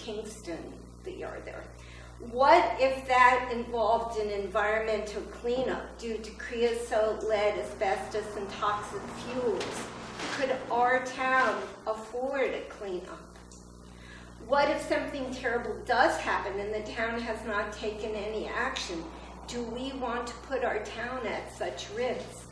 Kingston, the yard there. What if that involved an environmental cleanup due to creosote, lead, asbestos, and toxic fuels? Could our town afford a cleanup? What if something terrible does happen and the town has not taken any action? Do we want to put our town at such risk?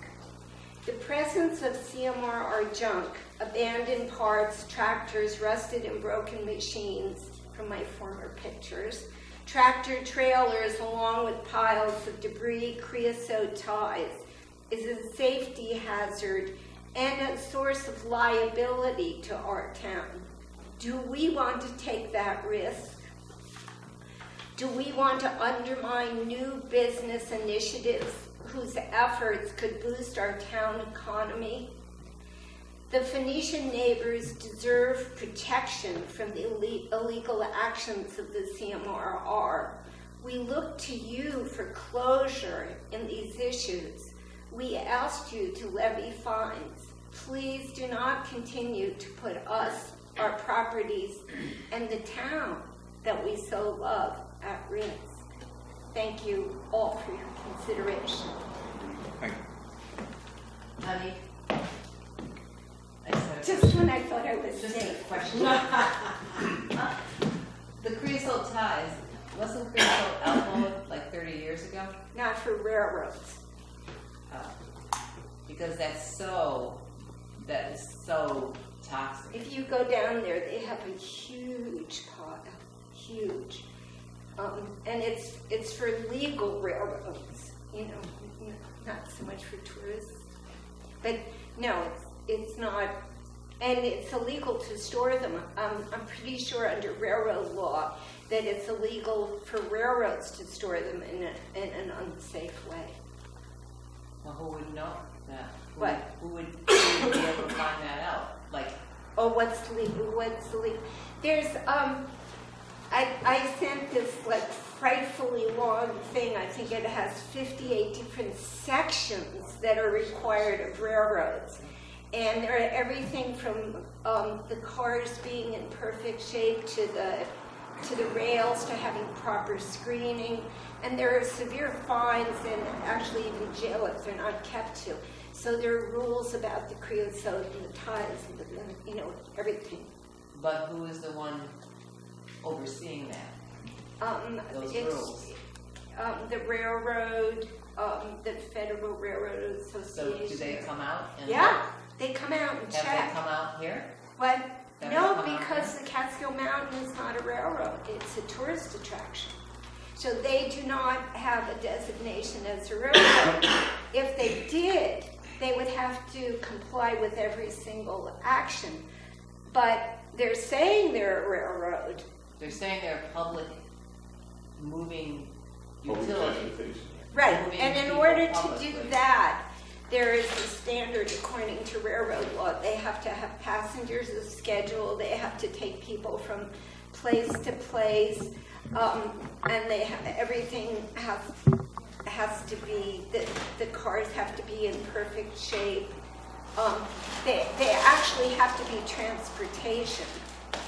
The presence of CMRR junk, abandoned parts, tractors, rusted and broken machines, from my former pictures, tractor trailers along with piles of debris, creosote ties, is a safety hazard and a source of liability to our town. Do we want to take that risk? Do we want to undermine new business initiatives whose efforts could boost our town economy? The Phoenician neighbors deserve protection from the illegal actions of the CMRR. We look to you for closure in these issues. We asked you to levy fines. Please do not continue to put us, our properties, and the town that we so love at risk. Thank you all for your consideration. Thank you. Honey? Just when I thought I was Just safe. a question. The creosote ties, wasn't creosote outlawed like 30 years ago? Not for railroads. Because that is so toxic. If you go down there, they have a huge pile, huge. And it's for legal railroads, not so much for tourists. But no, it's not, and it's illegal to store them. I'm pretty sure under railroad law that it's illegal for railroads to store them in an unsafe way. Well, who would know that? Who would be able to find that out? Like, oh, what's legal? What's illegal? There's I sent this like frightfully long thing. I think it has 58 different sections that are required of railroads. And there are everything from the cars being in perfect shape to the rails to having proper screening. And there are severe fines and actually even jail if they're not kept to. So there are rules about the creosote and the ties and the, everything. but who is the one overseeing that? Those rules. The railroad, the Federal Railroad Association. So do they come out? And Yeah, they come out and check. Have they come out here? What? Have No, they come out because here? the Catskill Mountain is not a railroad. It's a tourist attraction. So they do not have a designation as a railroad. If they did, they would have to comply with every single action. But they're saying they're a railroad. They're saying they're a public moving Public utility. transportation. Right, Moving and in people order to publicly. do that, there is a standard according to railroad law. They have to have passengers as scheduled, they have to take people from place to place, and they have, everything has to be, the cars have to be in perfect shape. They actually have to be transportation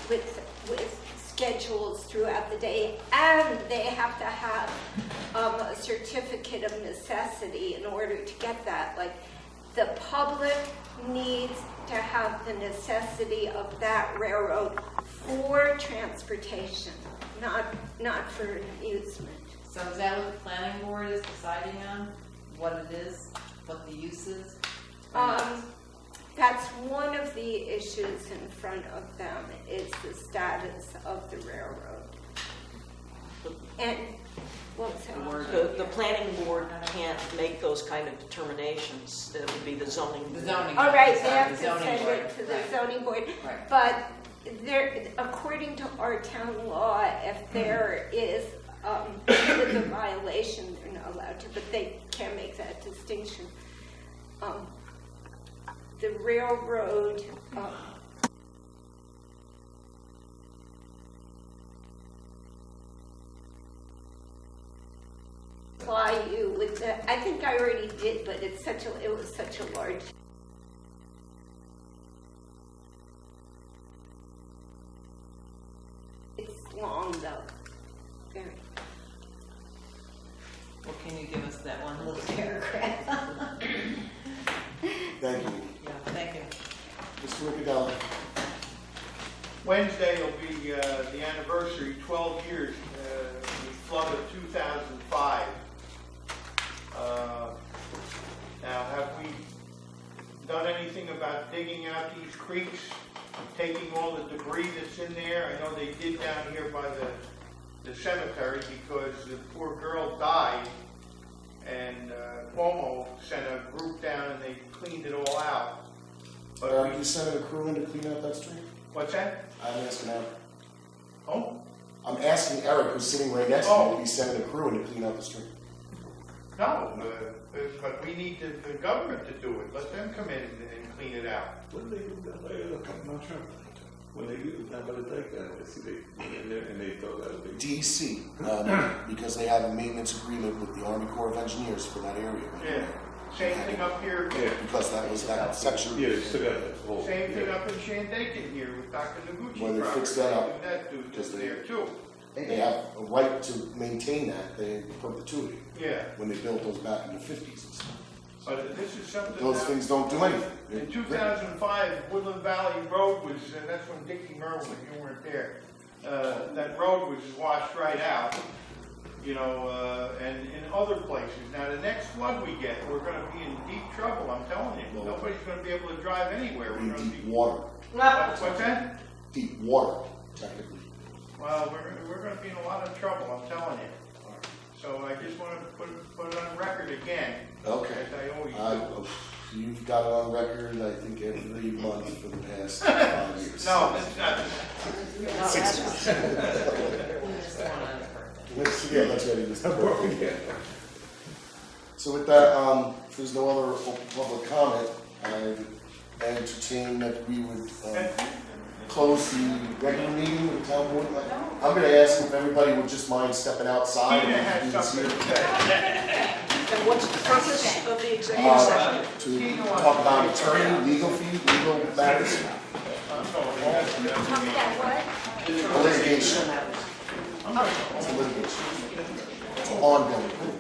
with schedules throughout the day, and they have to have a certificate of necessity in order to get that. Like, the public needs to have the necessity of that railroad for transportation, not for amusement. So is that what the planning board is deciding on? What it is? What the use is? Or not? That's one of the issues in front of them, is the status of the railroad. And what was that? The planning board can't make those kind of determinations. That would be the zoning board. The zoning. All right, they sorry, have the to zoning send board. it to the Right. zoning board. Right. But there, according to our town law, if there is a violation, they're not allowed to, but they can't make that distinction. The railroad supply you with the, I think I already did, but it was such a large. It's long though. Very. Well, can you give us that one little paragraph? Thank you. Yeah, thank you. Mr. Riccadelli. Wednesday will be the anniversary, 12 years, the flood of 2005. Now, have we done anything about digging out these creeks, taking all the debris that's in there? I know they did down here by the cemetery because the poor girl died, and Cuomo sent a group down and they cleaned it all out. But Eric, you sent a crew in to clean out that street? what's that? I'm asking Eric. Oh? I'm asking Eric, who's sitting right next to me, if he's sending a crew in to clean out the street. No, but we need the government to do it. Let them come in and clean it out. When they do that, when they do that, but they take that, see, they throw that away. DEC, because they have a maintenance agreement with the Army Corps of Engineers for that area. Yeah. Same thing up here. Yeah. Because that was that section. Yeah, they still got that whole. Same thing up in Shandaken here with Dr. Noguchi. When they fix that up, That dude because is they- there too. They have a right to maintain that, they in perpetuity, Yeah. when they built those back in the 50s and stuff. But this is something Those that- things don't do anything. In 2005, Woodland Valley Road was, that's when Dickie Merwin, you weren't there. That road was washed right out, you know, and in other places. Now, the next flood we get, we're gonna be in deep trouble, I'm telling you. Nobody's gonna be able to drive anywhere. We're gonna Deep be. water, What's that? deep water, technically. Well, we're gonna be in a lot of trouble, I'm telling you. So I just wanted to put it on record again, Okay. as I always do. You've got it on record, I think, every month for the past 5 years. No, that's not. 6 years. Yeah, that's right, it was perfect. Yeah. So with that, if there's no other open public comment, I entertain that we would close the regular meeting of the town board. I'm gonna ask if everybody would just mind stepping outside Tina and has do this something here. to say. And what's the purpose of the executive session? To talk about attorney, legal fees, legal matters, Talk about what? litigation. It's a litigation. It's an ongoing thing.